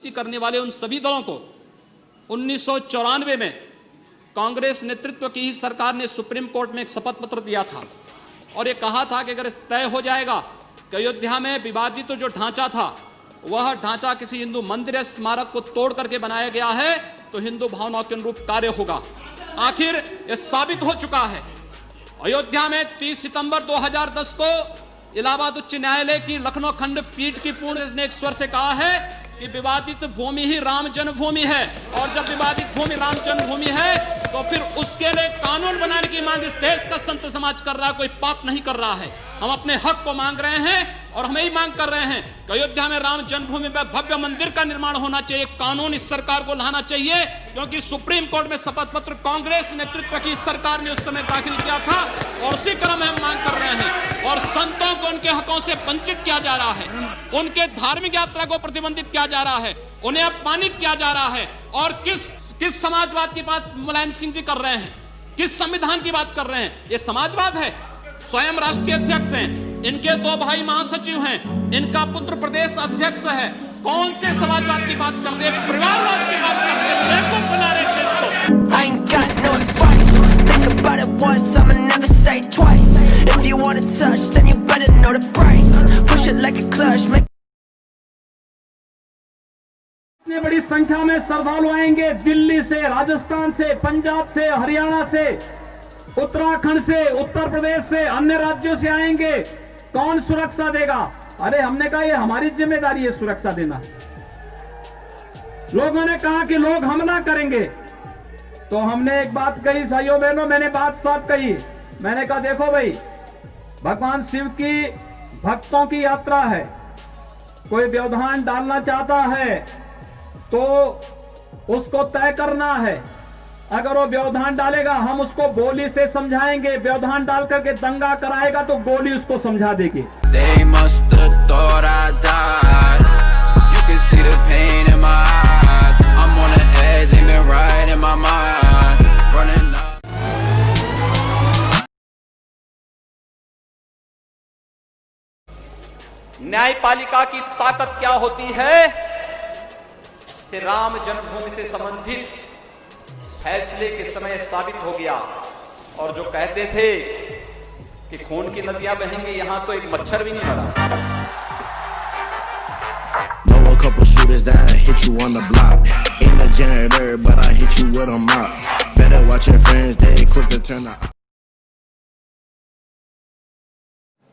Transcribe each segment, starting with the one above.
राजनीति करने वाले उन सभी दलों को 1994 में कांग्रेस नेतृत्व की ही सरकार ने सुप्रीम कोर्ट में एक शपथ पत्र दिया था और ये कहा था कि अगर तय हो जाएगा कि अयोध्या में विवादित जो ढांचा था वह ढांचा किसी हिंदू मंदिर या स्मारक को तोड़ करके बनाया गया है तो हिंदू भावनाओं के अनुरूप कार्य होगा। आखिर यह साबित हो चुका है। अयोध्या में 30 सितंबर 2010 को इलाहाबाद उच्च न्यायालय की लखनऊ खंड पीठ की पूर्ण ने एक स्वर से कहा है कि विवादित भूमि ही राम जन्मभूमि है और जब विवादित भूमि राम जन्मभूमि है तो फिर उसके लिए कानून बनाने की मांग इस देश का संत समाज कर रहा है, कोई पाप नहीं कर रहा है। हम अपने हक को मांग रहे हैं और हम यही मांग कर रहे हैं कि अयोध्या में राम जन्मभूमि पर भव्य मंदिर का निर्माण होना चाहिए, कानून इस सरकार को लाना चाहिए, क्योंकि सुप्रीम कोर्ट में शपथ पत्र कांग्रेस नेतृत्व की सरकार ने उस समय दाखिल किया था और उसी क्रम में हम मांग कर रहे हैं। और संतों को उनके हकों से वंचित किया जा रहा है, उनके धार्मिक यात्रा को प्रतिबंधित किया जा रहा है, उन्हें अपमानित किया जा रहा है। और किस समाजवाद की बात मुलायम सिंह जी कर रहे हैं, किस संविधान की बात कर रहे हैं? ये समाजवाद है। स्वयं राष्ट्रीय अध्यक्ष हैं, इनके 2 भाई महासचिव हैं, इनका पुत्र प्रदेश अध्यक्ष है। कौन से समाजवाद की बात करते हैं? परिवारवाद की बात करते हैं। बेवकूफ बना रहे हैं देश को। इतनी बड़ी संख्या में श्रद्धालु आएंगे दिल्ली से, राजस्थान से, पंजाब से, हरियाणा से, उत्तराखंड से, उत्तर प्रदेश से, अन्य राज्यों से आएंगे। कौन सुरक्षा देगा? अरे हमने कहा ये हमारी जिम्मेदारी है सुरक्षा देना। लोगों ने कहा कि लोग हमला करेंगे, तो हमने एक बात कही, भाइयों बहनों, मैंने बात साफ कही। मैंने कहा देखो भाई, भगवान शिव की भक्तों की यात्रा है, कोई व्यवधान डालना चाहता है तो उसको तय करना है। अगर वो व्यवधान डालेगा हम उसको गोली से समझाएंगे, व्यवधान डाल करके दंगा कराएगा तो गोली उसको समझा देगी। न्यायपालिका की ताकत क्या होती है? से राम जन्मभूमि से संबंधित फैसले के समय साबित हो गया। और जो कहते थे कि खून की नदियां बहेंगी, यहां तो एक मच्छर भी नहीं मरा।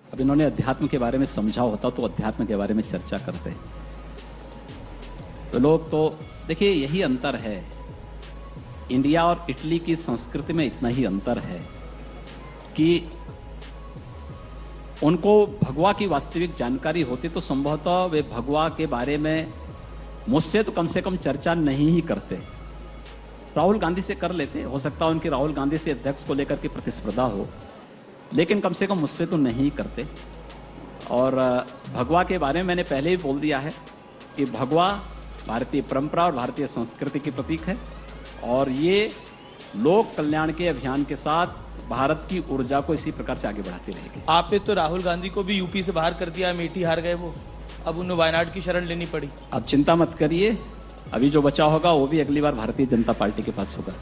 अब इन्होंने अध्यात्म के बारे में समझा होता तो अध्यात्म के बारे में चर्चा करते हैं। तो लोग तो देखिए, यही अंतर है। इंडिया और इटली की संस्कृति में इतना ही अंतर है कि उनको भगवा की वास्तविक जानकारी होती तो संभवतः वे भगवा के बारे में मुझसे तो कम से कम चर्चा नहीं ही करते। राहुल गांधी से कर लेते, हो सकता है उनकी राहुल गांधी से अध्यक्ष को लेकर के प्रतिस्पर्धा हो, लेकिन कम से कम मुझसे तो नहीं करते। और भगवा के बारे में मैंने पहले ही बोल दिया है कि भगवा भारतीय परंपरा और भारतीय संस्कृति की प्रतीक है और ये लोक कल्याण के अभियान के साथ भारत की ऊर्जा को इसी प्रकार से आगे बढ़ाती रहेगी। आपने तो राहुल गांधी को भी यूपी से बाहर कर दिया, अमेठी हार गए वो, अब उन्हें वायनाड की शरण लेनी पड़ी। अब चिंता मत करिए, अभी जो बचा होगा वो भी अगली बार भारतीय जनता पार्टी के पास होगा।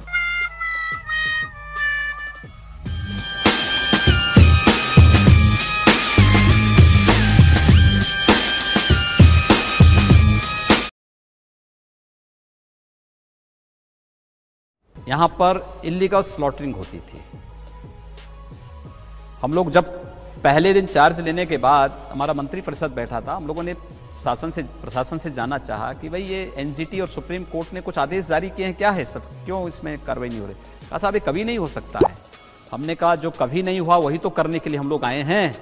यहाँ पर इलीगल स्लॉटरिंग होती थी। हम लोग जब पहले दिन चार्ज लेने के बाद हमारा मंत्रिपरिषद बैठा था, हम लोगों ने प्रशासन से जानना चाहा कि भाई ये एनजीटी और सुप्रीम कोर्ट ने कुछ आदेश जारी किए हैं, क्या है सब, क्यों इसमें कार्रवाई नहीं हो रही? कहा साहब ये कभी नहीं हो सकता है। हमने कहा जो कभी नहीं हुआ वही तो करने के लिए हम लोग आए हैं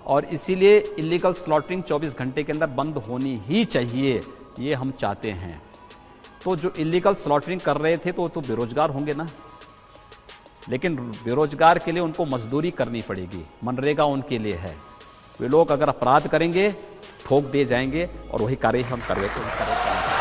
और इसीलिए इलीगल स्लॉटरिंग 24 घंटे के अंदर बंद होनी ही चाहिए, ये हम चाहते हैं। तो जो इलीगल स्लॉटरिंग कर रहे थे तो बेरोजगार होंगे ना, लेकिन बेरोजगार के लिए उनको मजदूरी करनी पड़ेगी, मनरेगा उनके लिए है। वे लोग अगर अपराध करेंगे ठोक दिए जाएंगे और वही कार्य हम कर रहे थे।